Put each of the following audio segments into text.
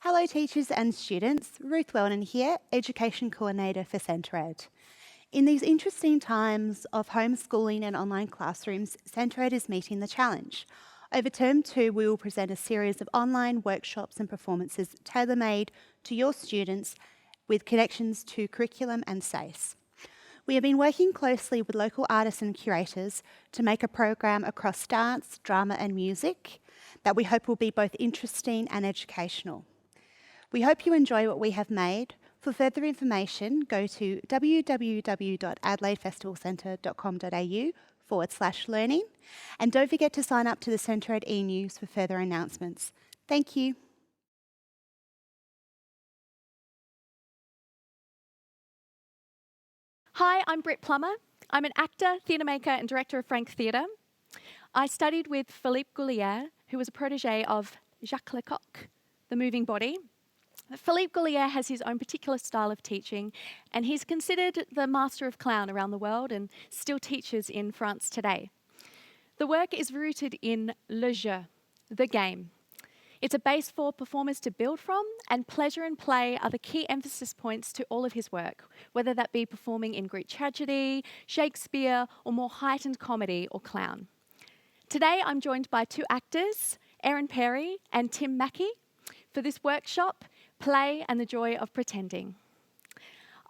Hello teachers and students, Ruth Wellman here, Education Coordinator for Centre Ed. In these interesting times of homeschooling and online classrooms, Centre Ed is meeting the challenge. Over Term 2, we will present a series of online workshops and performances tailor-made to your students with connections to curriculum and SACE. We have been working closely with local artists and curators to make a program across dance, drama and music that we hope will be both interesting and educational. We hope you enjoy what we have made. For further information, go to www.adelaidefestivalcentre.com.au/learning and don't forget to sign up to the Centre Ed e-news for further announcements. Thank you. Hi, I'm Britt Plummer. I'm an actor, theatre maker and director of Frank Theatre. I studied with Philippe Goulier, who was a protégé of Jacques Lecoq, the moving body. Philippe Goulier has his own particular style of teaching, and he's considered the master of clown around the world and still teaches in France today. The work is rooted in le jeu, the game. It's a base for performers to build from, and pleasure and play are the key emphasis points to all of his work, whether that be performing in Greek tragedy, Shakespeare, or more heightened comedy or clown. Today, I'm joined by two actors, Erin Perrey and Tim Mackie, for this workshop, Play and the Joy of Pretending.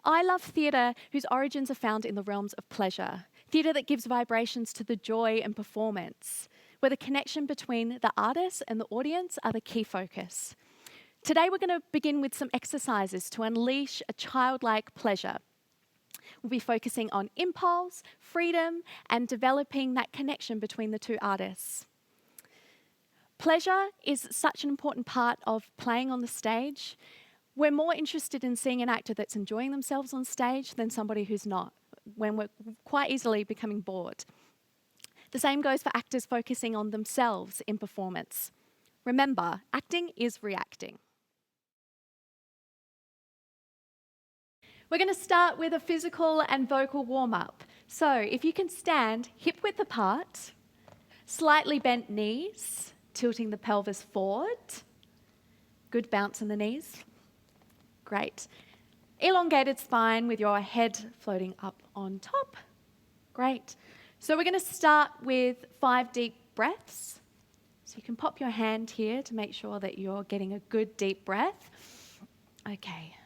I love theatre whose origins are found in the realms of pleasure, theatre that gives vibrations to the joy and performance, where the connection between the artist and the audience are the key focus. Today we're going to begin with some exercises to unleash a childlike pleasure. We'll be focusing on impulse, freedom, and developing that connection between the two artists. Pleasure is such an important part of playing on the stage. We're more interested in seeing an actor that's enjoying themselves on stage than somebody who's not, when we're quite easily becoming bored. The same goes for actors focusing on themselves in performance. Remember, acting is reacting. We're going to start with a physical and vocal warm-up. So if you can stand hip width apart, slightly bent knees, tilting the pelvis forward. Good bounce in the knees. Great. Elongated spine with your head floating up on top. Great. So we're going to start with 5 deep breaths. So you can pop your hand here to make sure that you're getting a good deep breath. Okay.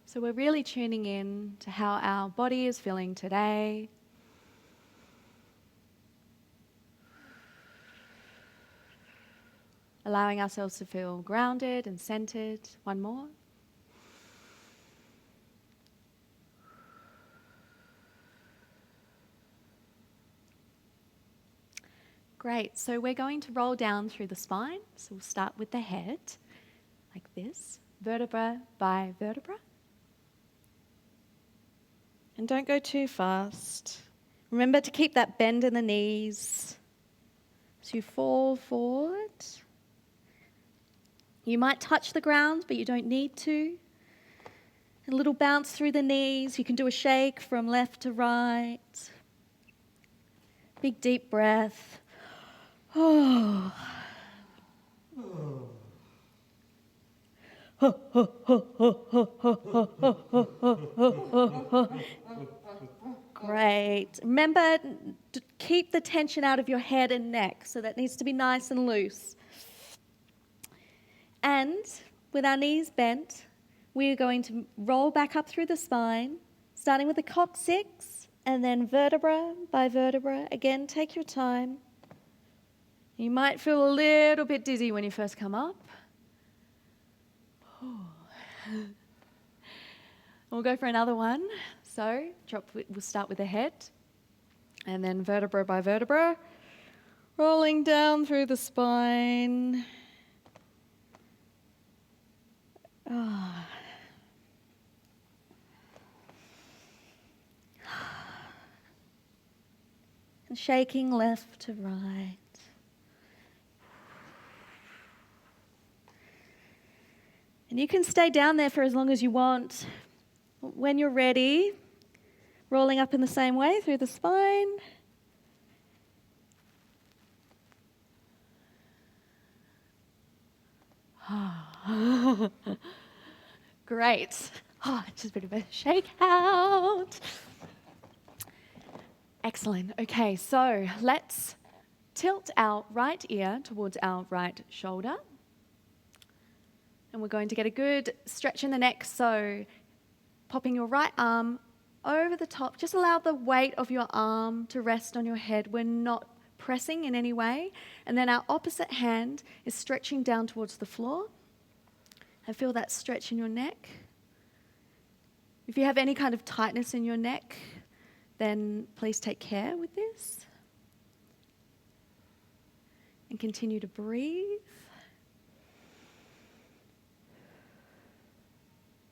So we're really tuning in to how our body is feeling today. Allowing ourselves to feel grounded and centered. One more. Great, so we're going to roll down through the spine. So we'll start with the head, like this, vertebra by vertebra. And don't go too fast. Remember to keep that bend in the knees. So you fall forward. You might touch the ground, but you don't need to. A little bounce through the knees. You can do a shake from left to right. Big deep breath. Oh. Great. Remember to keep the tension out of your head and neck, so that needs to be nice and loose. And with our knees bent, we are going to roll back up through the spine, starting with the coccyx, and then vertebra by vertebra. Again, take your time. You might feel a little bit dizzy when you first come up. We'll go for another one. So we'll start with the head, and then vertebra by vertebra, rolling down through the spine. And shaking left to right. And you can stay down there for as long as you want. When you're ready, rolling up in the same way through the spine. Great. Oh, just a bit of a shake out. Excellent. Okay, so let's tilt our right ear towards our right shoulder. And we're going to get a good stretch in the neck. So popping your right arm over the top. Just allow the weight of your arm to rest on your head. We're not pressing in any way. And then our opposite hand is stretching down towards the floor. And feel that stretch in your neck. If you have any kind of tightness in your neck, then please take care with this. And continue to breathe.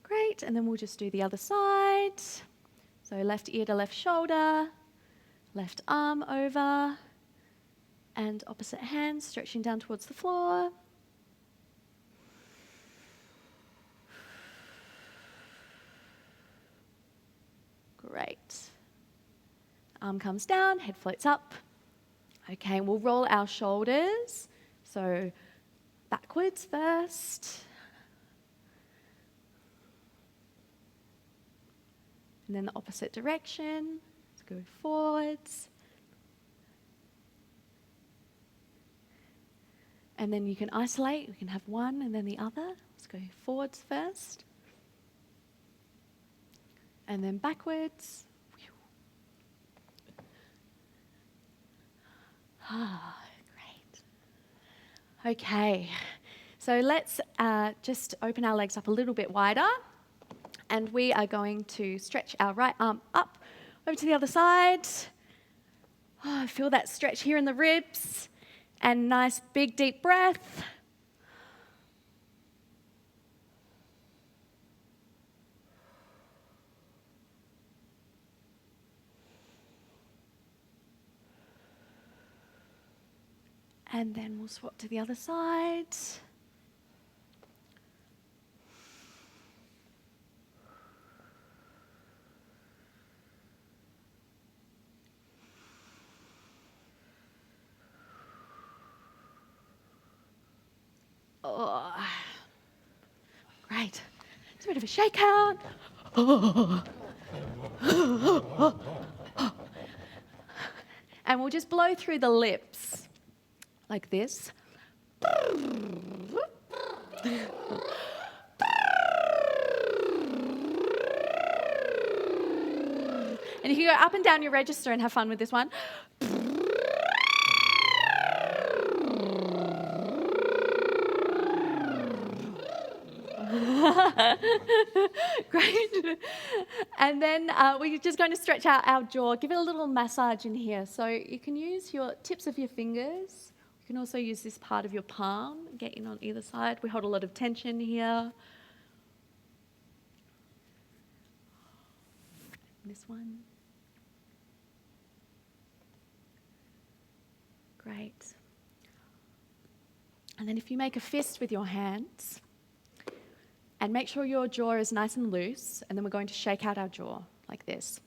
Great, and then we'll just do the other side. So left ear to left shoulder, left arm over, and opposite hand stretching down towards the floor. Great. Arm comes down, head floats up. Okay, and we'll roll our shoulders. So backwards first. And then the opposite direction. Let's go forwards. And then you can isolate. We can have one and then the other. Let's go forwards first. And then backwards. Ah, great. Okay, so let's just open our legs up a little bit wider. And we are going to stretch our right arm up over to the other side. Oh, feel that stretch here in the ribs. And nice big deep breath. And then we'll swap to the other side. Oh, great. It's a bit of a shakeout. Oh. And we'll just blow through the lips like this. And you can go up and down your register and have fun with this one. Great. And then we're just going to stretch out our jaw. Give it a little massage in here. So you can use your tips of your fingers. You can also use this part of your palm. Get in on either side. We hold a lot of tension here. This one. Great. And then if you make a fist with your hands, and make sure your jaw is nice and loose, and then we're going to shake out our jaw like this.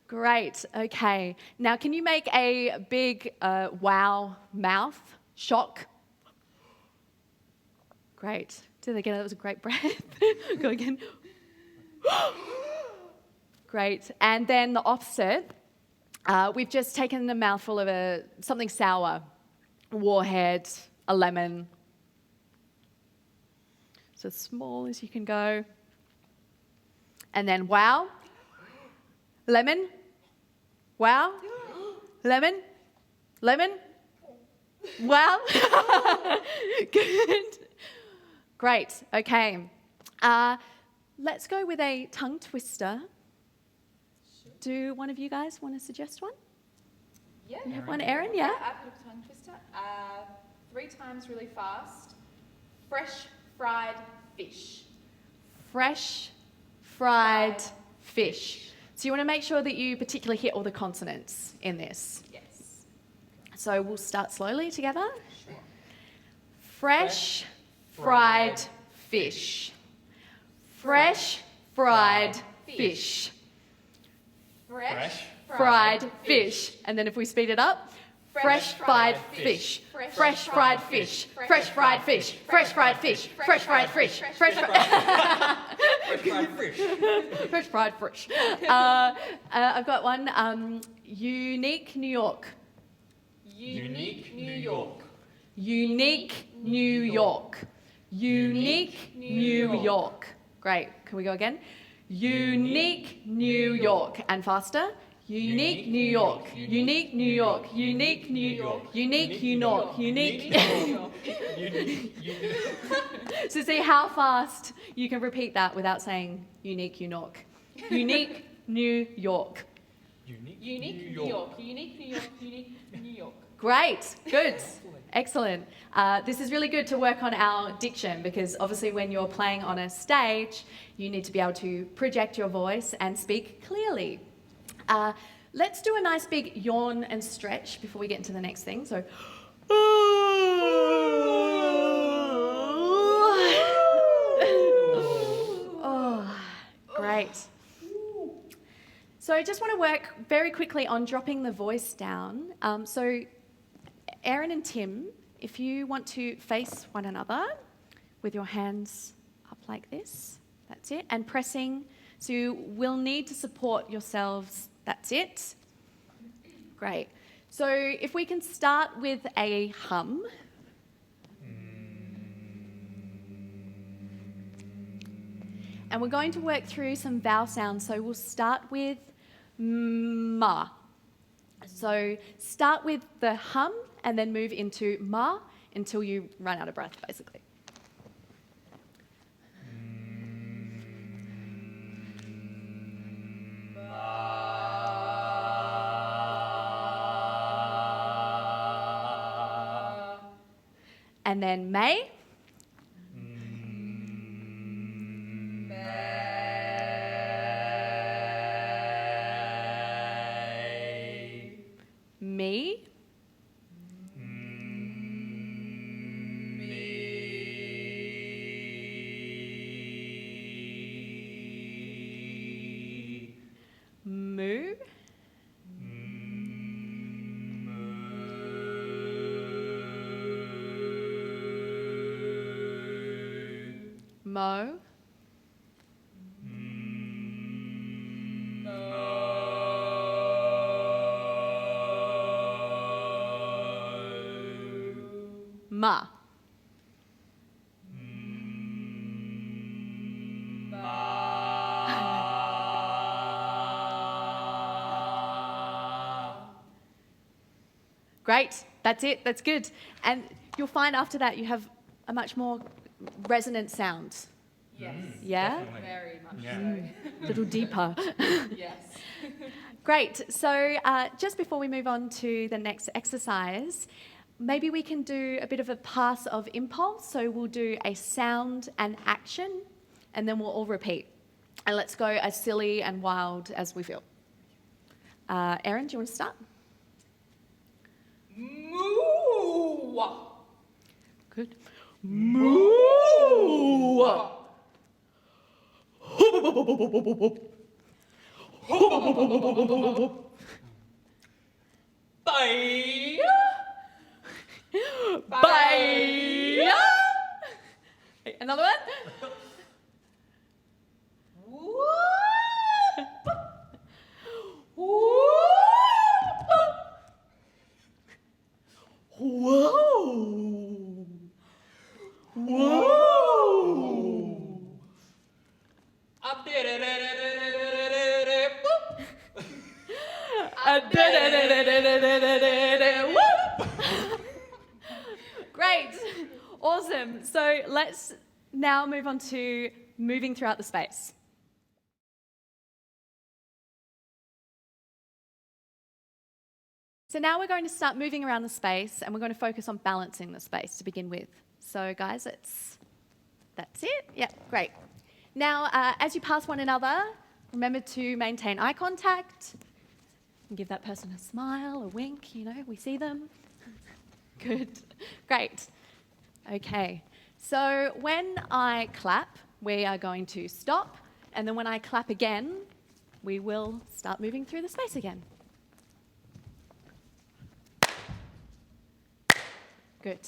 Great, okay. Now can you make a big wow mouth? Shock. Great. Do that again, that was a great breath. Go again. Great, and then the opposite. We've just taken a mouthful of something sour, a warhead, a lemon. So as small as you can go. And then wow, lemon, wow, lemon, lemon, wow. Good. Great, okay. Let's go with a tongue twister. Do one of you guys want to suggest one? Yeah. You have one, Erin? Yeah? I've got a tongue twister. 3 times really fast. fresh fried fish. Fresh fried fish. So you want to make sure that you particularly hit all the consonants in this. Yes. So we'll start slowly together. Sure. Fresh fried fish. Fresh fried fish. Fresh Fried fish. And then if we speed it up, fresh fried fish. Fresh fried fish. Fresh fried fish. Fresh fried fish. Fresh fried fish. Fresh fried fish. Fresh fried fish. I've got one. Unique New York. Unique New York. Unique New York. Unique New York. Great. Can we go again? Unique New York. And faster. Unique New York. Unique New York. Unique New York. Unique New York. Unique. So see how fast you can repeat that without saying unique New York. Unique New York. Unique New York. Unique New York. Unique New York. Great, good, excellent. This is really good to work on our diction because obviously when you're playing on a stage, you need to be able to project your voice and speak clearly. Let's do a nice big yawn and stretch before we get into the next thing. So, oh, great. So I just want to work very quickly on dropping the voice down. So Erin and Tim, if you want to face one another with your hands up like this, that's it, and pressing. So you will need to support yourselves, that's it. Great. So if we can start with a hum. And we're going to work through some vowel sounds. So we'll start with ma. So start with the hum and then move into ma until you run out of breath, basically. And then may. Me. Moo. Mo. Ma. Great, that's it, that's good. And you'll find after that you have a much more resonant sound. Yes. Yeah? Definitely. Very much A little deeper. Yes. Great, so just before we move on to the next exercise, maybe we can do a bit of a pass of impulse. So we'll do a sound and action, and then we'll all repeat. And let's go as silly and wild as we feel. Erin, do you want to start? Moo. Good. Moo. Bye. Bye. Another one. Whoa. Whoa. Up there. Great. Awesome. So let's now move on to moving throughout the space. So now we're going to start moving around the space and we're going to focus on balancing the space to begin with. So guys, let's That's it. Yep, great. Now, as you pass one another, remember to maintain eye contact and give that person a smile, a wink, we see them. Good. Great. Okay. So when I clap, we are going to stop, and then when I clap again, we will start moving through the space again. Good.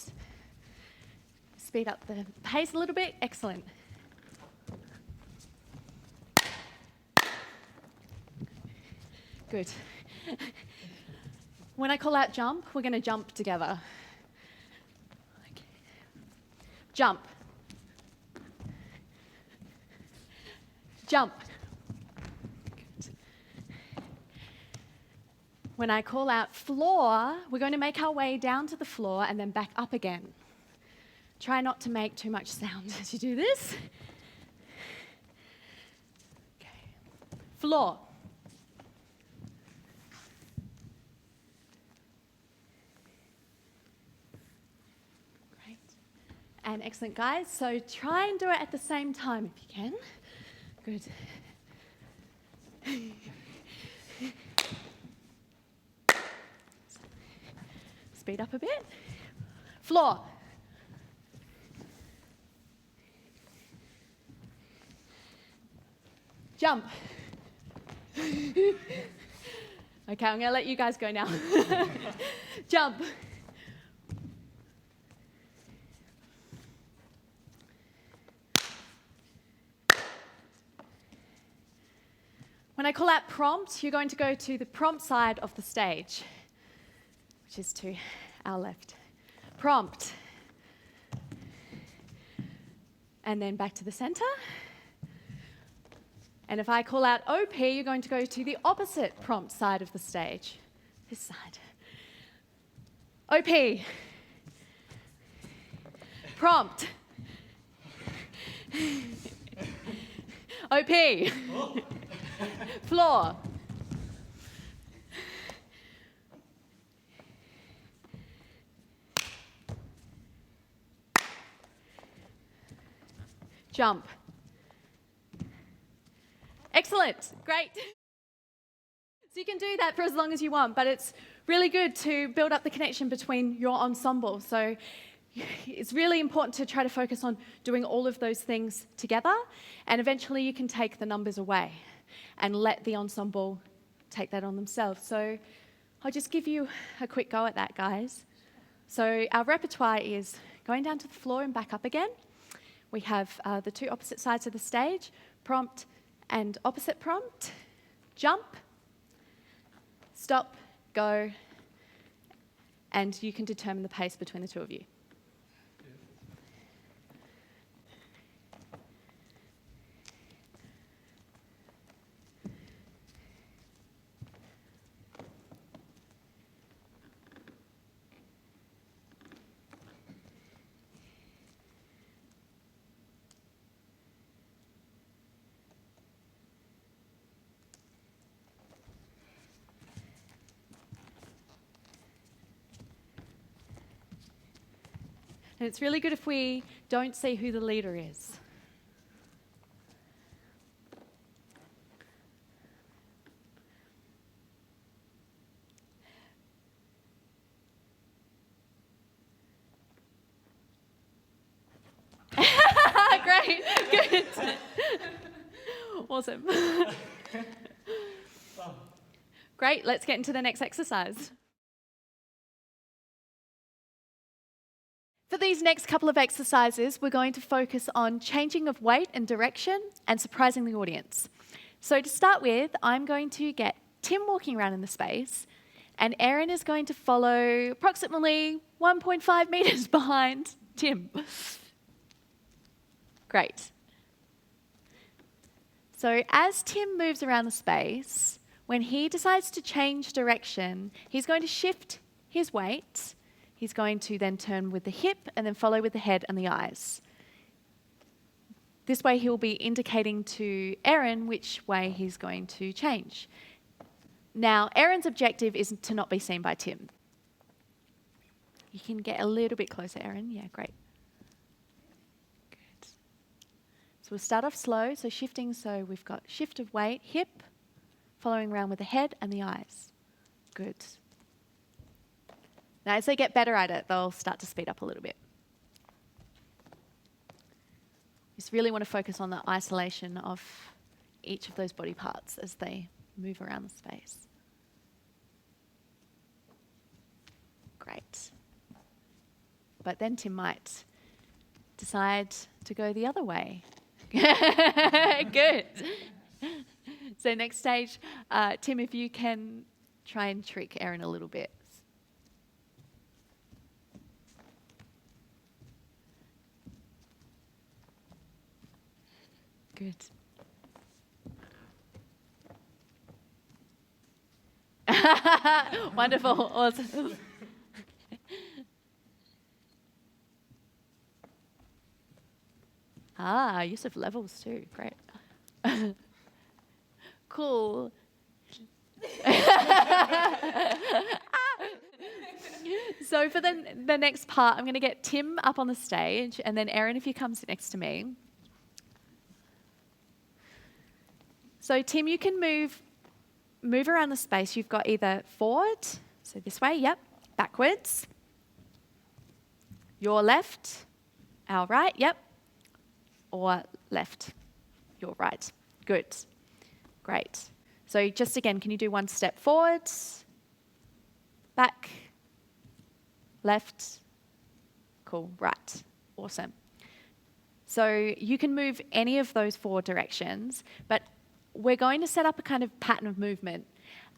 Speed up the pace a little bit. Excellent. Good. When I call out jump, we're going to jump together. Okay. Jump. Jump. Good. When I call out floor, we're going to make our way down to the floor and then back up again. Try not to make too much sound as you do this. Okay. Floor. Great. And excellent, guys. So try and do it at the same time if you can. Good. Speed up a bit. Floor. Jump. Okay, I'm going to let you guys go now. Jump. When I call out prompt, you're going to go to the prompt side of the stage, which is to our left. Prompt. And then back to the center. And if I call out OP, you're going to go to the opposite prompt side of the stage. This side. OP. Prompt. OP. Floor. Jump. Excellent, great. So you can do that for as long as you want, but it's really good to build up the connection between your ensemble. So it's really important to try to focus on doing all of those things together, and eventually you can take the numbers away and let the ensemble take that on themselves. So I'll just give you a quick go at that, guys. So our repertoire is going down to the floor and back up again. We have the two opposite sides of the stage, prompt and opposite prompt, jump, stop, go, and you can determine the pace between the two of you. And it's really good if we don't see who the leader is. Great, good. Awesome. Great, let's get into the next exercise. For these next couple of exercises, we're going to focus on changing of weight and direction and surprising the audience. So to start with, I'm going to get Tim walking around in the space, and Erin is going to follow approximately 1.5 meters behind Tim. Great. So as Tim moves around the space, when he decides to change direction, he's going to shift his weight. He's going to then turn with the hip and then follow with the head and the eyes. This way he'll be indicating to Erin which way he's going to change. Now, Erin's objective is to not be seen by Tim. You can get a little bit closer, Erin. Yeah, great. Good. we'll start off slow, so shifting, so we've got shift of weight, hip, following around with the head and the eyes. Good. Now, as they get better at it, they'll start to speed up a little bit. Just really want to focus on the isolation of each of those body parts as they move around the space. Great. But then Tim might decide to go the other way. Good. So next stage, Tim, if you can try and trick Erin a little bit. Good. Wonderful. Awesome. Use of levels too. Great. Cool. So for the next part, I'm going to get Tim up on the stage, and then Erin, if you come sit next to me. So Tim, you can move around the space. You've got either forward, so this way, yep, backwards, your left, our right, yep, or left, your right. Good. Great. So just again, can you do one step forward, back, left, cool, right, awesome. So you can move any of those 4 directions, but we're going to set up a kind of pattern of movement.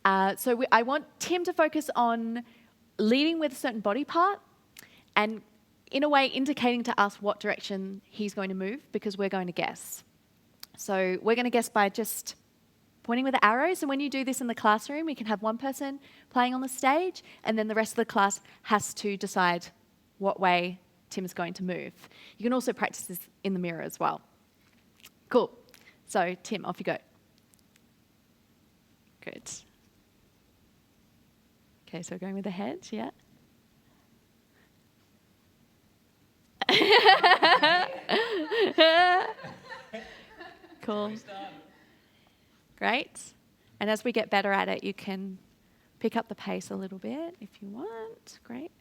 I want Tim to focus on leading with a certain body part and in a way indicating to us what direction he's going to move, because we're going to guess. So we're going to guess by just pointing with the arrows, and when you do this in the classroom, we can have one person playing on the stage, and then the rest of the class has to decide what way Tim's going to move. You can also practice this in the mirror as well. Cool. So Tim, off you go. Good. Okay, so going with the head, yeah. Cool. Great. And as we get better at it, you can pick up the pace a little bit if you want. Great.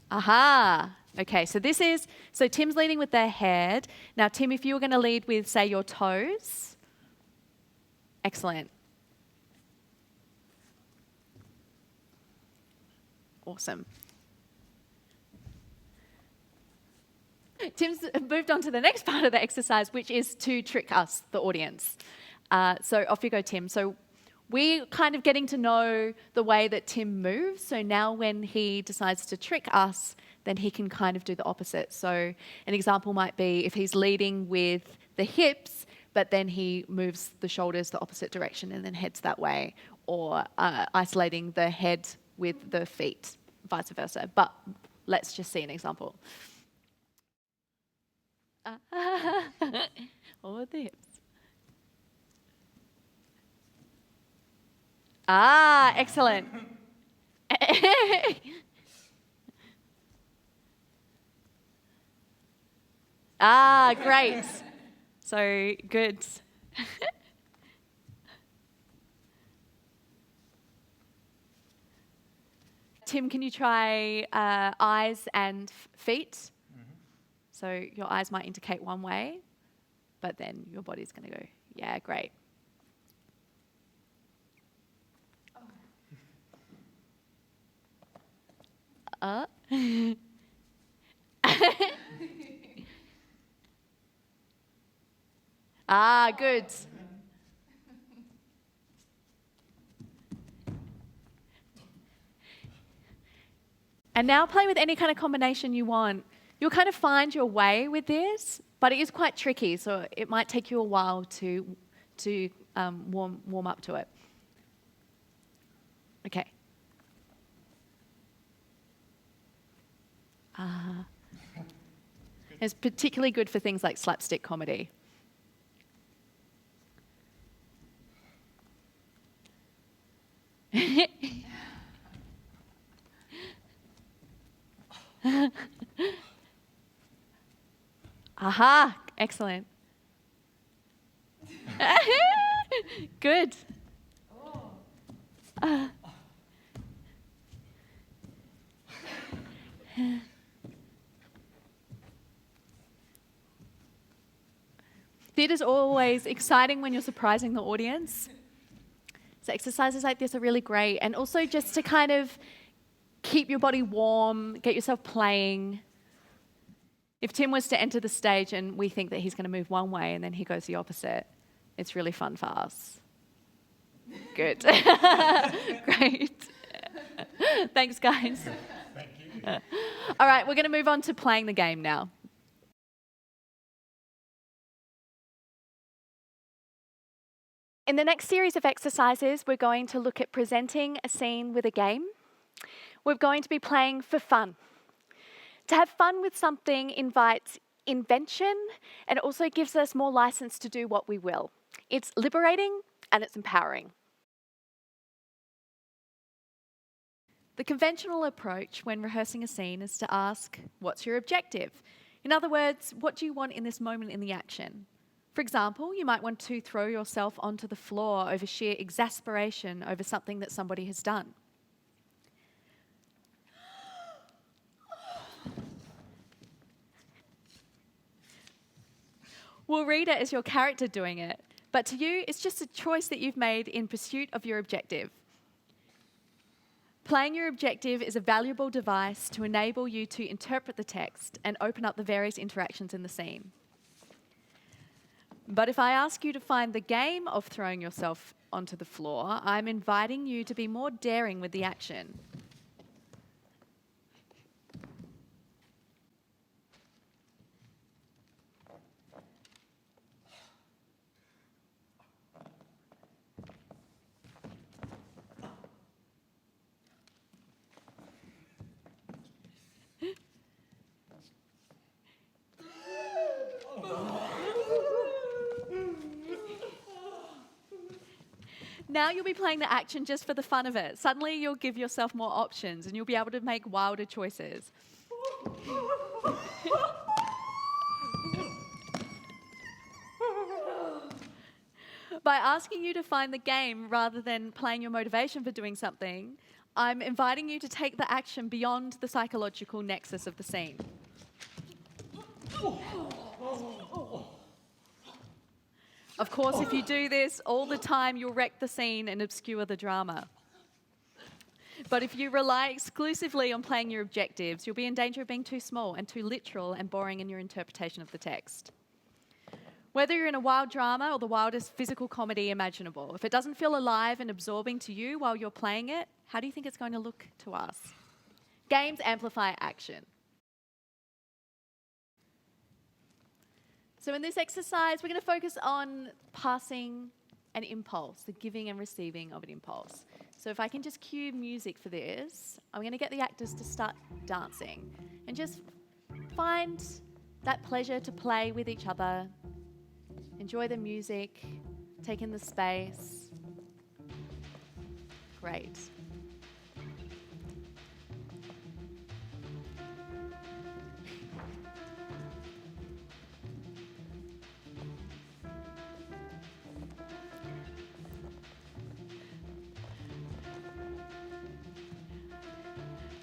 Aha. Okay, so Tim's leading with their head. Now, Tim, if you were going to lead with, say, your toes. Excellent. Awesome. Tim's moved on to the next part of the exercise, which is to trick us, the audience. So off you go, Tim. So we're kind of getting to know the way that Tim moves. So now when he decides to trick us, then he can kind of do the opposite. So an example might be if he's leading with the hips, but then he moves the shoulders the opposite direction and then heads that way, or isolating the head with the feet, vice versa. But let's just see an example. Or the hips. Excellent. Great. So good. Tim, can you try eyes and feet? Mm-hmm. So your eyes might indicate one way, but then your body's going to go, yeah, great. Good. And now play with any kind of combination you want. You'll kind of find your way with this, but it is quite tricky, so it might take you a while to warm up to it. Okay. It's particularly good for things like slapstick comedy. Aha, excellent. Good. Theatre's always exciting when you're surprising the audience. So exercises like this are really great. And also just to kind of keep your body warm, get yourself playing. If Tim was to enter the stage and we think that he's going to move one way and then he goes the opposite, it's really fun for us. Good. Great. Thanks, guys. Thank you. All right, we're going to move on to playing the game now. In the next series of exercises, we're going to look at presenting a scene with a game. We're going to be playing for fun. To have fun with something invites invention and it also gives us more license to do what we will. It's liberating and it's empowering. The conventional approach when rehearsing a scene is to ask, what's your objective? In other words, what do you want in this moment in the action? For example, you might want to throw yourself onto the floor over sheer exasperation over something that somebody has done. We'll read it as your character doing it, but to you, it's just a choice that you've made in pursuit of your objective. Playing your objective is a valuable device to enable you to interpret the text and open up the various interactions in the scene. But if I ask you to find the game of throwing yourself onto the floor, I'm inviting you to be more daring with the action. Now you'll be playing the action just for the fun of it. Suddenly you'll give yourself more options and you'll be able to make wilder choices. By asking you to find the game rather than playing your motivation for doing something, I'm inviting you to take the action beyond the psychological nexus of the scene. Of course, if you do this all the time, you'll wreck the scene and obscure the drama. But if you rely exclusively on playing your objectives, you'll be in danger of being too small and too literal and boring in your interpretation of the text. Whether you're in a wild drama or the wildest physical comedy imaginable, if it doesn't feel alive and absorbing to you while you're playing it, how do you think it's going to look to us? Games amplify action. So in this exercise, we're going to focus on passing an impulse, the giving and receiving of an impulse. So if I can just cue music for this, I'm going to get the actors to start dancing and just find that pleasure to play with each other, enjoy the music, take in the space. Great.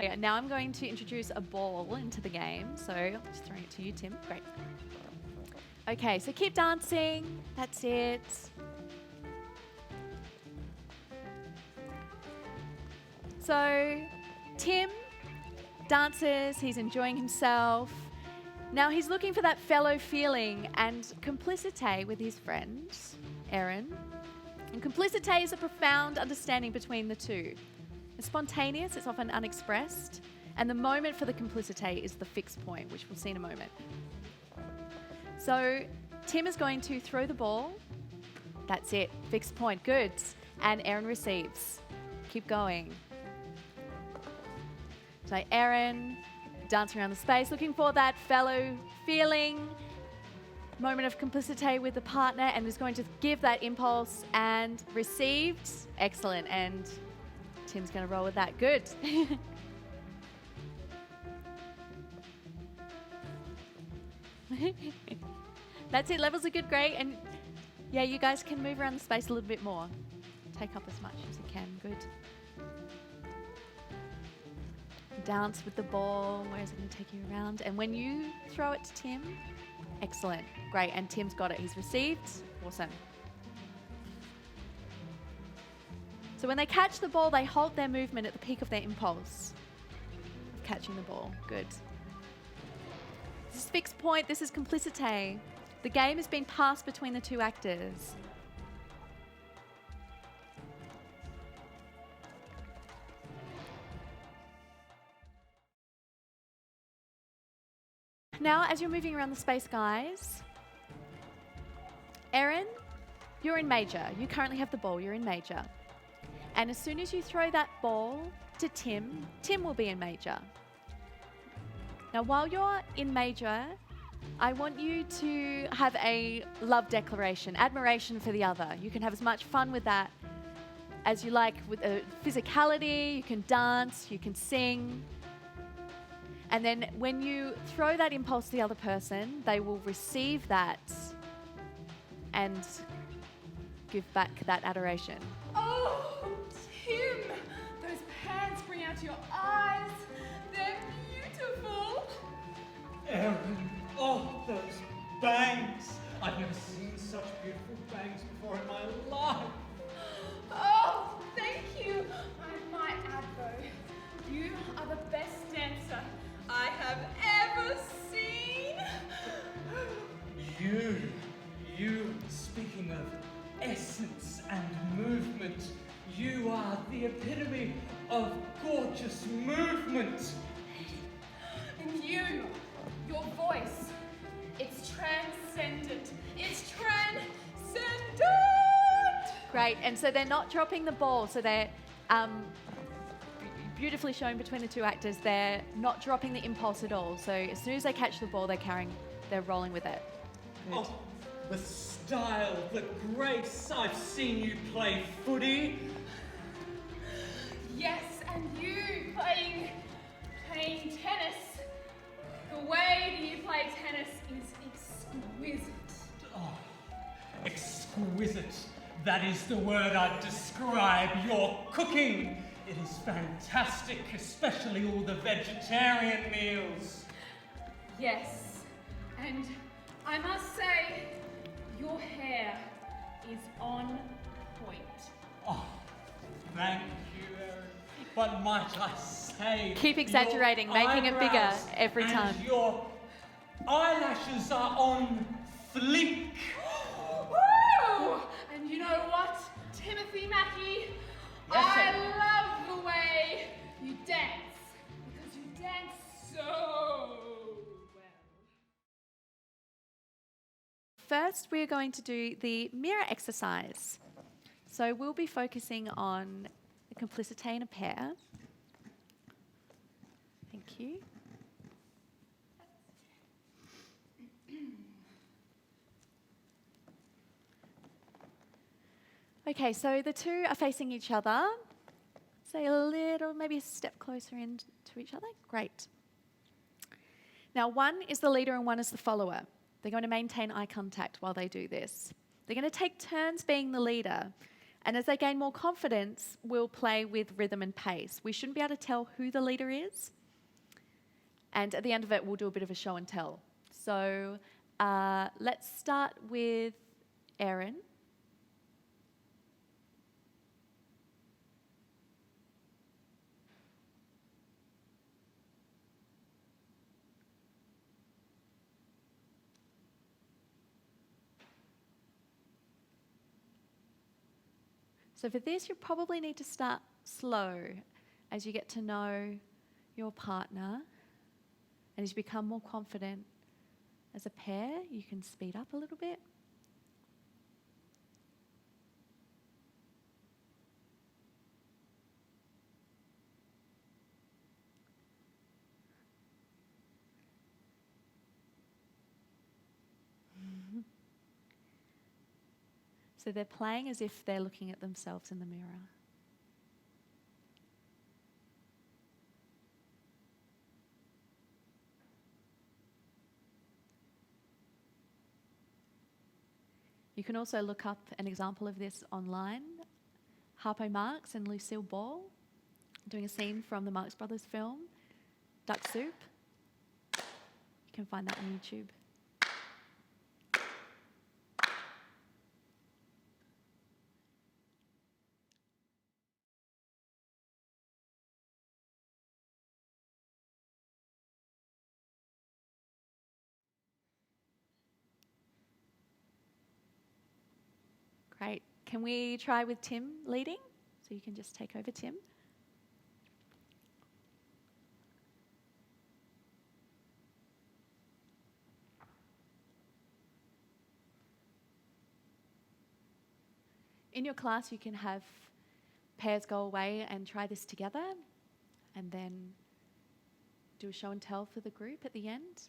Okay, now I'm going to introduce a ball into the game. So I'm just throwing it to you, Tim. Great. Okay, so keep dancing. That's it. So Tim dances, he's enjoying himself. Now he's looking for that fellow feeling and complicité with his friend, Erin. And complicité is a profound understanding between the two. It's spontaneous, it's often unexpressed, and the moment for the complicité is the fixed point, which we'll see in a moment. So Tim is going to throw the ball. That's it, fixed point, good. And Erin receives. Keep going. So Erin, dancing around the space, looking for that fellow feeling, moment of complicité with the partner, and is going to give that impulse and received. Excellent, and Tim's going to roll with that. Good. That's it, levels are good, great. And yeah, you guys can move around the space a little bit more. Take up as much as you can, good. Dance with the ball, where is it going to take you around? And when you throw it to Tim, excellent, great. And Tim's got it, he's received, awesome. So when they catch the ball, they halt their movement at the peak of their impulse of catching the ball, good. This is fixed point, this is complicité. The game has been passed between the two actors. Now, as you're moving around the space, guys, Erin, you're in major. You currently have the ball, you're in major. And as soon as you throw that ball to Tim, Tim will be in major. Now, while you're in major, I want you to have a love declaration, admiration for the other. You can have as much fun with that as you like with physicality, you can dance, you can sing. And then when you throw that impulse to the other person, they will receive that and give back that adoration. Oh, Tim! Those pants bring out your eyes. They're beautiful. Erin, oh, those bangs. I've never seen such beautiful bangs before in my life. Oh, thank you. I might add though, you are the best dancer I have ever seen. You, speaking of essence and movement, you are the epitome of gorgeous movement. And you, your voice, it's transcendent. It's transcendent. Great, and so they're not dropping the ball, so they're beautifully shown between the two actors. They're not dropping the impulse at all. So as soon as they catch the ball, they're rolling with it. Good. Oh, the style, the grace. I've seen you play footy. Yes, and you playing tennis. The way that you play tennis is exquisite. Oh, exquisite. That is the word I'd describe your cooking. It is fantastic, especially all the vegetarian meals. Yes, and I must say, your hair is on point. Oh, thank you, Erin. But might I say... Keep exaggerating, making it bigger eyebrows every time. And your eyelashes are on fleek. Woo! And you know what, Timothy Mackie? Yes, I sir. love the way you dance, because you dance so well. First, we're going to do the mirror exercise. So we'll be focusing on the complicité in a pair. Thank you. Okay, so the two are facing each other. Say a little, maybe a step closer in to each other. Great. Now, one is the leader and one is the follower. They're going to maintain eye contact while they do this. They're going to take turns being the leader. And as they gain more confidence, we'll play with rhythm and pace. We shouldn't be able to tell who the leader is. And at the end of it, we'll do a bit of a show and tell. So let's start with Erin. So for this, you probably need to start slow as you get to know your partner. And as you become more confident as a pair, you can speed up a little bit. So they're playing as if they're looking at themselves in the mirror. You can also look up an example of this online. Harpo Marx and Lucille Ball doing a scene from the Marx Brothers film, Duck Soup. You can find that on YouTube. Great. Can we try with Tim leading? So you can just take over, Tim. In your class, you can have pairs go away and try this together, and then do a show and tell for the group at the end.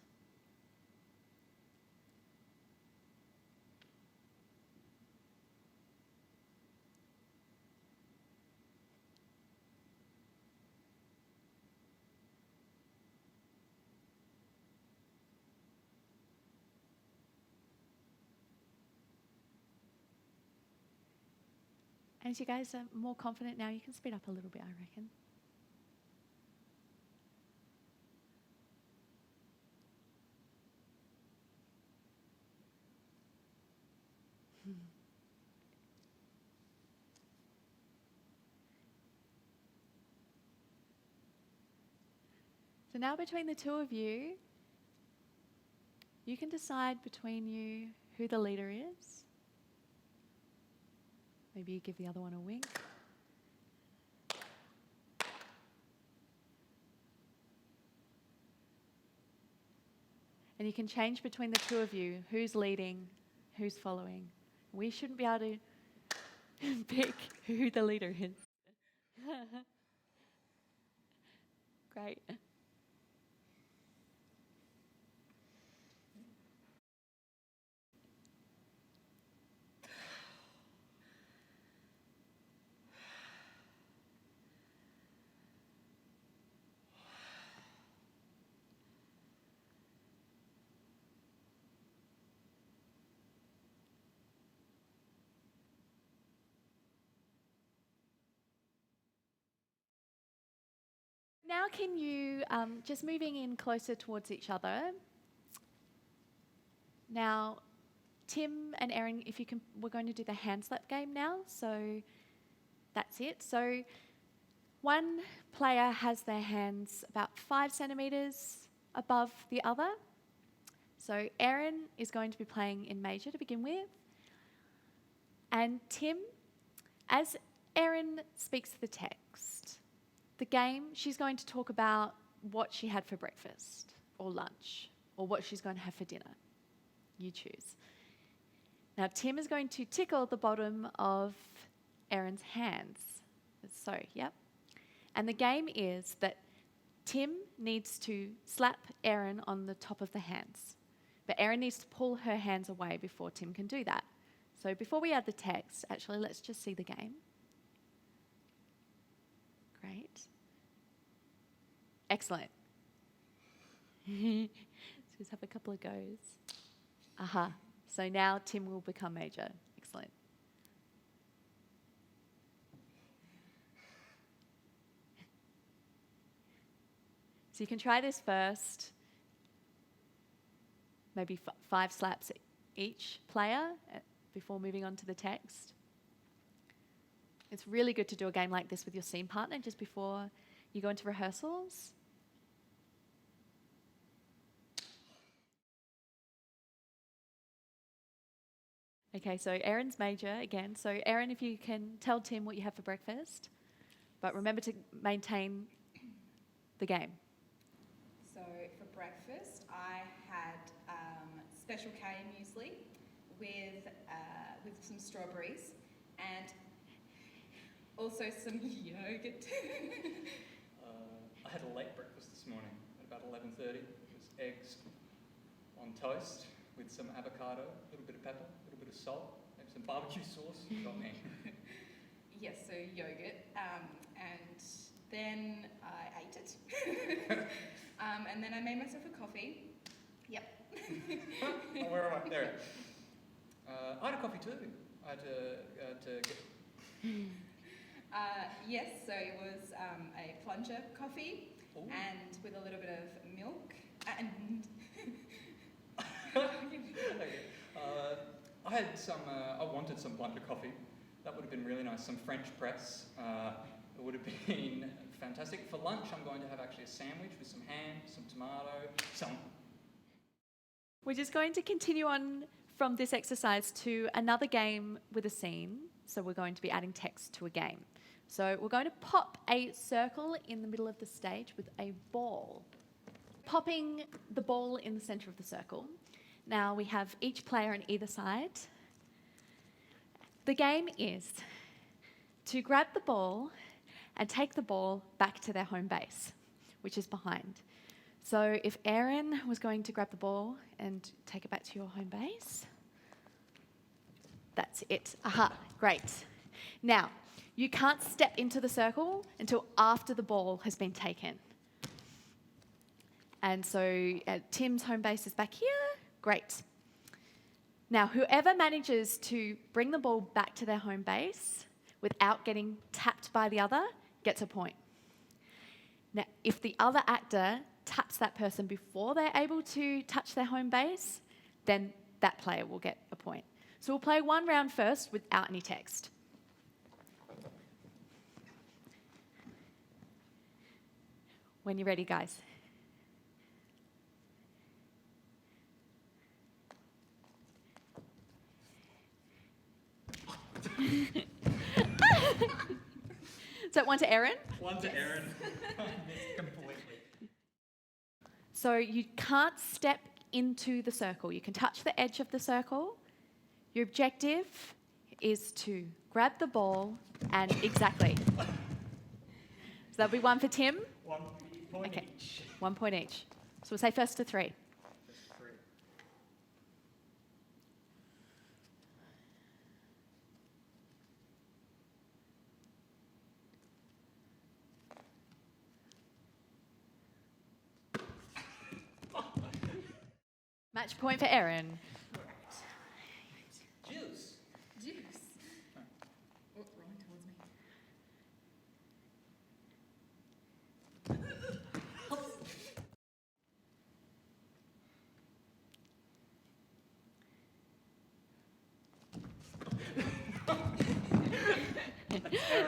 And as you guys are more confident now, you can speed up a little bit, I reckon. So now between the two of you, you can decide between you who the leader is. Maybe you give the other one a wink. And you can change between the two of you, who's leading, who's following. We shouldn't be able to pick who the leader is. Great. Now can you, just moving in closer towards each other. Now, Tim and Erin, if you can, we're going to do the hand slap game now. So that's it. So one player has their hands about 5 centimetres above the other. So Erin is going to be playing in major to begin with. And Tim, as Erin speaks the text, the game, she's going to talk about what she had for breakfast or lunch or what she's going to have for dinner. You choose. Now, Tim is going to tickle the bottom of Erin's hands. So, yep. And the game is that Tim needs to slap Erin on the top of the hands. But Erin needs to pull her hands away before Tim can do that. So before we add the text, actually, let's just see the game. Great. Excellent. Let's just have a couple of goes. Aha. So now Tim will become major. Excellent. So you can try this first. Maybe 5 slaps each player before moving on to the text. It's really good to do a game like this with your scene partner just before you go into rehearsals. Okay, so Erin's major again. So Erin, if you can tell Tim what you have for breakfast, but remember to maintain the game. So for breakfast, I had Special K muesli with some strawberries and also some yogurt. I had a late breakfast this morning at about 11:30. It was eggs on toast with some avocado, a little bit of pepper, a little bit of salt, maybe some barbecue sauce. You got me. Yes, so yogurt. And then I ate it. And then I made myself a coffee. Yep. Oh, where am I? There. I had a coffee too. I had to get... Yes, so it was a plunger coffee. Ooh. And with a little bit of milk and... I had some, I wanted some plunger coffee. That would have been really nice. Some French press. It would have been fantastic. For lunch, I'm going to have actually a sandwich with some ham, some tomato, some... We're just going to continue on from this exercise to another game with a scene. So we're going to be adding text to a game. So we're going to pop a circle in the middle of the stage with a ball. Popping the ball in the centre of the circle. Now we have each player on either side. The game is to grab the ball and take the ball back to their home base, which is behind. So if Erin was going to grab the ball and take it back to your home base, that's it. Aha, great. Now, you can't step into the circle until after the ball has been taken. And so Tim's home base is back here. Great. Now, whoever manages to bring the ball back to their home base without getting tapped by the other gets a point. Now, if the other actor taps that person before they're able to touch their home base, then that player will get a point. So we'll play one round first without any text. When you're ready, guys. So one to Erin? One to Erin. Missed completely. So you can't step into the circle. You can touch the edge of the circle. Your objective is to grab the ball and exactly. So that'll be one for Tim. 1 point each. 1 point each. So we'll say first to 3. First to 3. Match point for Erin. Juice. Juice. Oh, rolling towards me.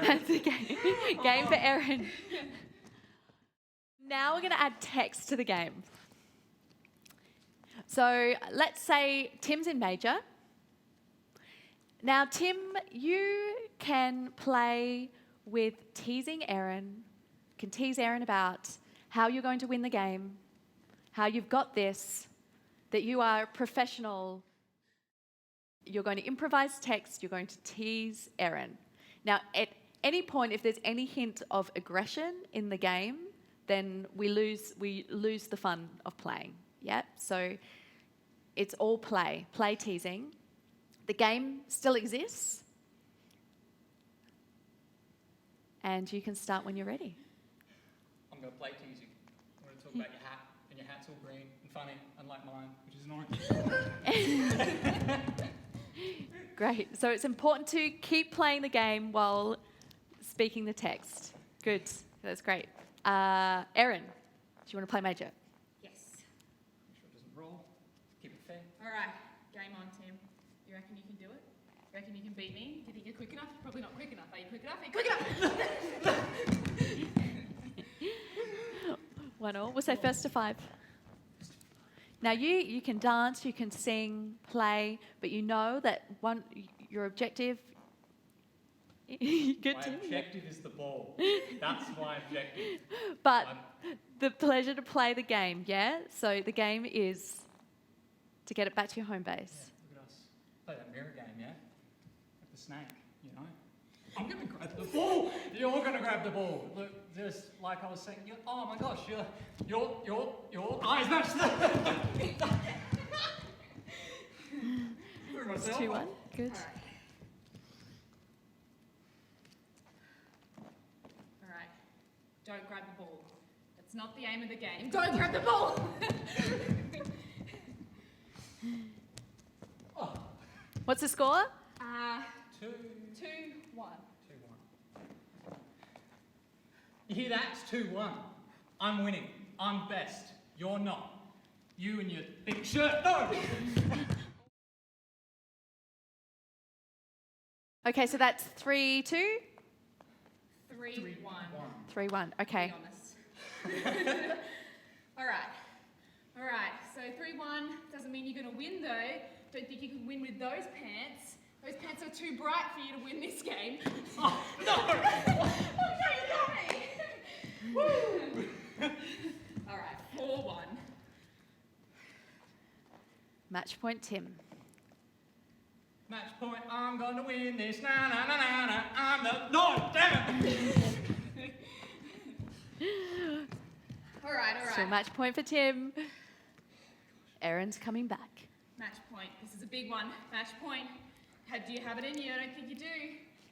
That's a game. Game for Erin. Now we're going to add text to the game. So let's say Tim's in major. Now, Tim, you can play with teasing Erin. You can tease Erin about how you're going to win the game, how you've got this, that you are a professional. You're going to improvise text. You're going to tease Erin. Now, at any point, if there's any hint of aggression in the game, then we lose the fun of playing. Yeah, so it's all play teasing. The game still exists. And you can start when you're ready. I'm going to play teasing. I'm going to talk about your hat, and your hat's all green and funny, unlike mine, which is an orange. Great. So it's important to keep playing the game while speaking the text. Good. That's great. Erin, do you want to play major? Yes. Make sure it doesn't roll. Keep it fair. All right, game on, Tim. You reckon you can do it? You reckon you can beat me? Do you think you're quick enough? You're probably not quick enough. Are you quick enough? Are you quick enough? 1-1. We'll say first to 5. Now you can dance, you can sing, play, but you know that your objective. Good My Tim? objective is the ball. That's my objective. But the pleasure to play the game, yeah? So the game is to get it back to your home base. Yeah, look at us. Play that mirror game, yeah? Like the snake, you know? I'm going to grab the ball! You're going to grab the ball. Look, just like I was saying, oh my gosh, your eyes match the... It's 2-1. Good. All right. Don't grab the ball. That's not the aim of the game. Don't grab the ball! Oh. What's the score? 2-1. 2-1. You hear that? It's 2-1. I'm winning. I'm best. You're not. You and your big shirt. No! Okay, so that's 3-2? 3-1. 3-1, okay. Be honest. All right. So 3-1 doesn't mean you're going to win, though. Don't think you can win with those pants. Those pants are too bright for you to win this game. Oh, no! Okay, you got me. Woo! All right, 4-1. Match point, Tim. Match point, I'm going to win this. Na na na na na. I'm the. No, damn it! All right. So match point for Tim. Erin's coming back. Match point. This is a big one. Match point. Do you have it in you? I don't think you do.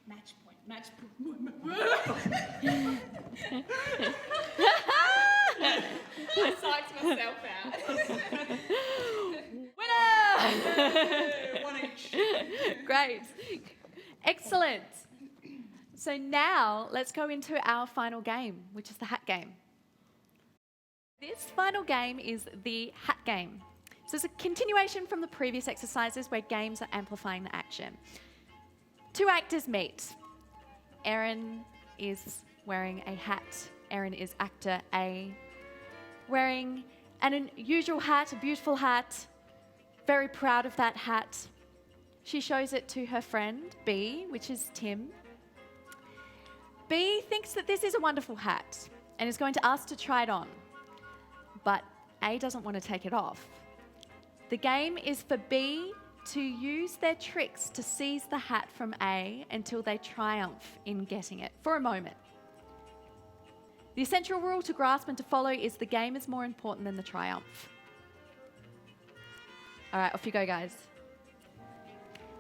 Match point. Match point. I psyched myself out. Winner! 1 each. Great. Excellent. So now let's go into our final game, which is the hat game. This final game is the hat game. So it's a continuation from the previous exercises where games are amplifying the action. Two actors meet. Erin is wearing a hat. Erin is actor A, wearing an unusual hat, a beautiful hat, very proud of that hat. She shows it to her friend B, which is Tim. B thinks that this is a wonderful hat and is going to ask to try it on, but A doesn't want to take it off. The game is for B to use their tricks to seize the hat from A until they triumph in getting it for a moment. The essential rule to grasp and to follow is the game is more important than the triumph. All right, off you go, guys.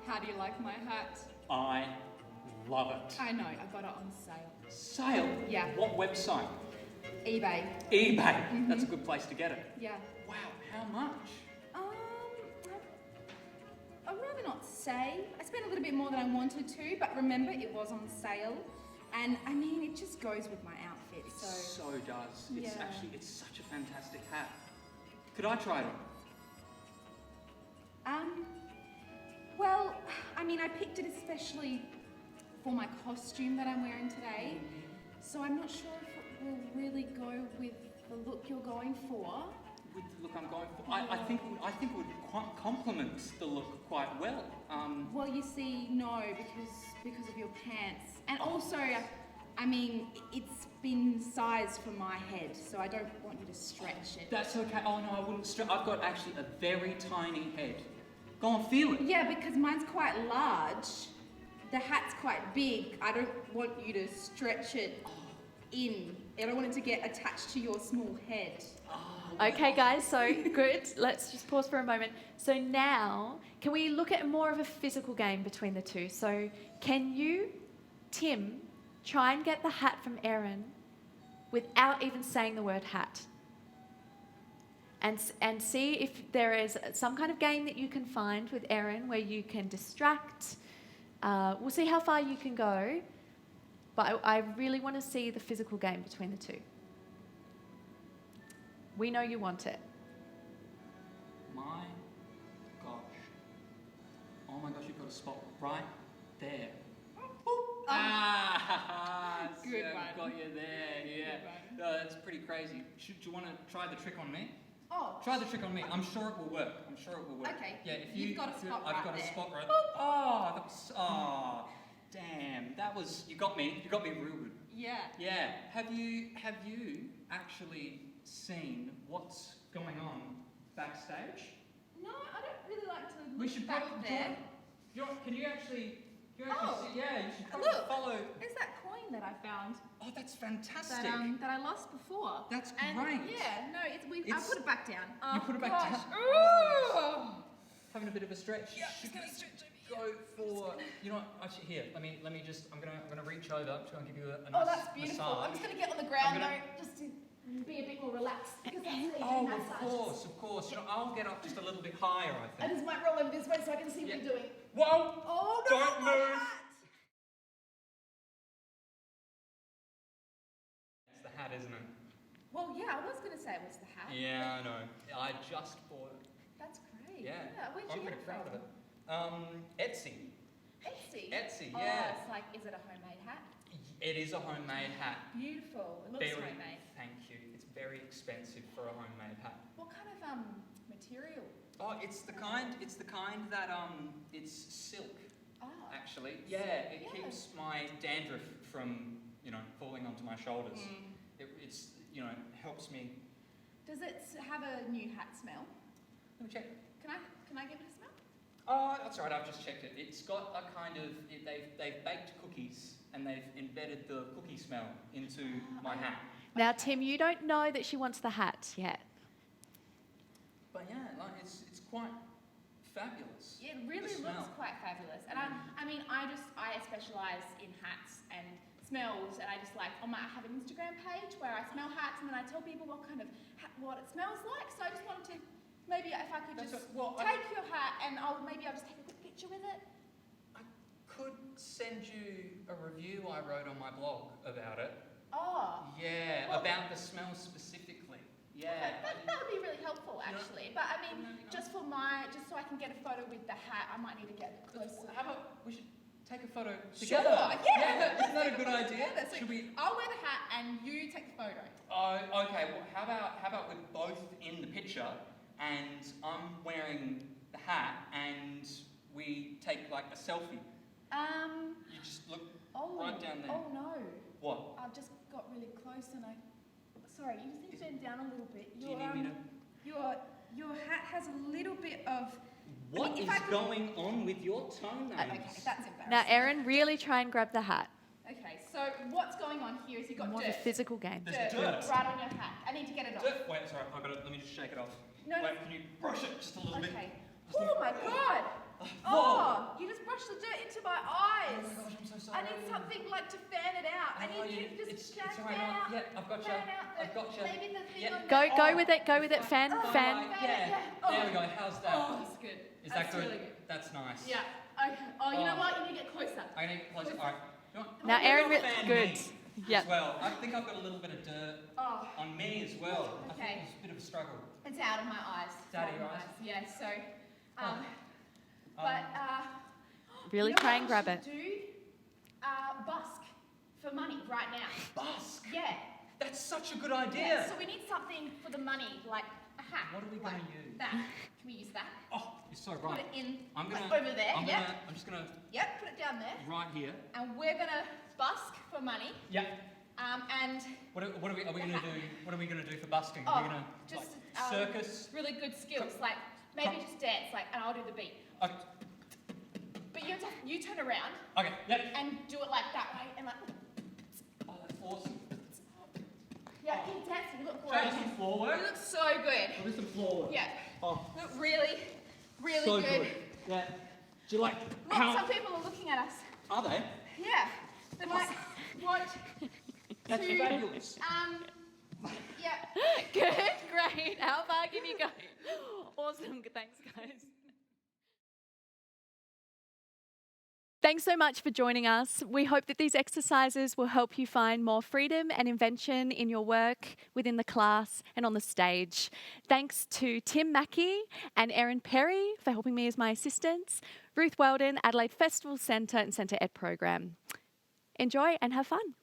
How do you like my hat? I love it. I know, I got it on sale. Sale? Yeah. What website? eBay. eBay. That's a good place to get it. Yeah. Wow, how much? I'd rather not say. I spent a little bit more than I wanted to, but remember, it was on sale. And I mean, it just goes with my outfit, It so. so does. It's Yeah. actually, it's such a fantastic hat. Could I try it on? Well, I mean, I picked it especially for my costume that I'm wearing today. So I'm not sure if it will really go with the look you're going for. With the look I'm going for, I think it would complement the look quite well. Well, you see, no, because of your pants. And also, I mean, it's been sized for my head, so I don't want you to stretch it. That's okay. Oh no, I wouldn't stretch. I've got actually a very tiny head. Go on, feel it. Yeah, because mine's quite large. The hat's quite big. I don't want you to stretch it in. I don't want it to get attached to your small head. Okay, guys, so good. Let's just pause for a moment. So now, can we look at more of a physical game between the two? So can you, Tim, try and get the hat from Erin without even saying the word hat? And see if there is some kind of game that you can find with Erin where you can distract. We'll see how far you can go, but I really want to see the physical game between the two. We know you want it. My gosh. Oh my gosh, you've got a spot right there. Good So one. Got you there, yeah. Good No, that's pretty crazy. Do you want to try the trick on me? Oh, Try the trick on me. I'm sure it will work. I'm sure it will work. Okay. Yeah, if You've got a spot I've right got there. a spot right there. Oh, that was, oh, damn. That was, you got me real good. yeah. Yeah. Have you actually seen what's going on backstage? No, I don't really like to We look should back probably there. Can you actually Oh, see? Yeah, you should probably look. follow. There's that coin that I found Oh, that's fantastic. that I lost before. That's And great. yeah, no, I It's- put it back down. You put it back gosh. down. Ooh. Having a bit of a stretch. Yeah, just gonna go for. You know what? Actually, here. Let me just. I'm gonna reach over. I'm just gonna give you a nice Oh, that's beautiful. massage. I'm just gonna get on the ground I'm gonna- though. Just to... and be a bit more relaxed. Because that's how you do Oh, massages. of course. You know, I'll get up just a little bit higher, I I think. just might roll over this way so I can see what you're doing. Whoa! Oh, no, Don't my move. hat. It's the hat, isn't it? Well, yeah, I was going to say it was the hat. Yeah, I know. I just bought it. That's great. Yeah. Where'd I'm you get pretty it proud from? of it. Etsy. Etsy? Etsy, yeah. Oh, it's like, is it a homemade hat? It is a homemade hat. Beautiful. It looks Very, homemade. thank you. It's very expensive for a homemade hat. What kind of material? Oh, it's the kind that it's silk. Oh. Actually, yeah, it Yeah. keeps my dandruff from falling onto my shoulders. It's helps me. Does it have a new hat smell? Let me check. Can I give it a smell? Oh, that's all right. I've just checked it. It's got a kind of they've baked cookies and they've embedded the cookie smell into my hat. Now, Tim, you don't know that she wants the hat yet. But yeah, like it's quite fabulous. It really The smell. looks quite fabulous. And I specialise in hats and smells, and I have an Instagram page where I smell hats and then I tell people what kind of what it smells like. So I just wanted to, maybe if I could take your hat and I'll just take a quick picture with it. I could send you a review I wrote on my blog about it. Oh. Yeah, Well, about the smell specifically. Yeah. Okay, that would be really helpful actually. But I mean, just so I can get a photo with the hat, I might need to get closer. How about we should take a photo Sure, together? yeah. Isn't that a good idea? Yeah, Should we? I'll wear the hat and you take the photo. Oh, okay. Well, how about we're both in the picture, and I'm wearing the hat, and we take like a selfie. You just look right down there. Oh no. What? I've just got really close and sorry, you just need to bend down a little bit. Do you need me to? Your hat has a little bit of. What is going on with your toenails? Okay, that's embarrassing. Now, Erin, really try and grab the hat. Okay, so what's going on here is you've got More of dirt. a physical game. There's dirt. Right on your hat. I need to get it off. Dirt. Wait, sorry. Let me just shake it off. No, Wait, can you brush it just a little bit? Okay. Oh my god! Whoa. Oh, you just brushed the dirt into my eyes. Oh my gosh, I'm so sorry. I need something like to fan it out. I need you to just it's all right. fan out. Yeah, I've got you. Fan out I've got you. Maybe the thing Yeah. on Go with it. Go with it. Fan. Yeah. There we go. How's that? Oh, that's good. Is That's that good? really good. That's nice. Yeah. Okay. Oh, you know what? You need to get closer. I need closer. All right. You know what? Now, Why Erin, not fan good. me Yep. As well. I think I've got a little bit of dirt Oh, on me as well. I Okay. think it's a bit of a struggle. it's out of my eyes. It's out of your eyes? Yeah. So, Oh. but Really you know try what and we grab should it. Do busk for money right now. Busk. Yeah. That's such a good Yeah. idea. So we need something for the money, like a hat. What are we like gonna use? That. Can we use that? Oh, you're so Put right. it in I'm gonna. like over there. I'm Yep. just gonna Yep. Put it down there. right here. And we're gonna busk for money. Yeah. And What are we gonna do? What are we gonna do for busking? Oh, Are we gonna just, like circus? really good skills, like maybe just dance, like, and I'll do the beat. Okay. But you turn around Okay. Yep. and do it like that way, and like, Oh, that's awesome. yeah, keep dancing. You look Show great. me some floor You work. look so good. Show me some floor work. Yeah. Oh, You look really, really so good. good. Yeah. Do you like Look, how? some people are looking at us. Are they? Yeah. They might want That's to, fabulous. yeah. Good. Great. How far can you go? Awesome. Thanks, guys. Thanks so much for joining us. We hope that these exercises will help you find more freedom and invention in your work, within the class and on the stage. Thanks to Tim Mackie and Erin Perrey for helping me as my assistants, Ruth Weldon, Adelaide Festival Centre and Centre Ed Program. Enjoy and have fun.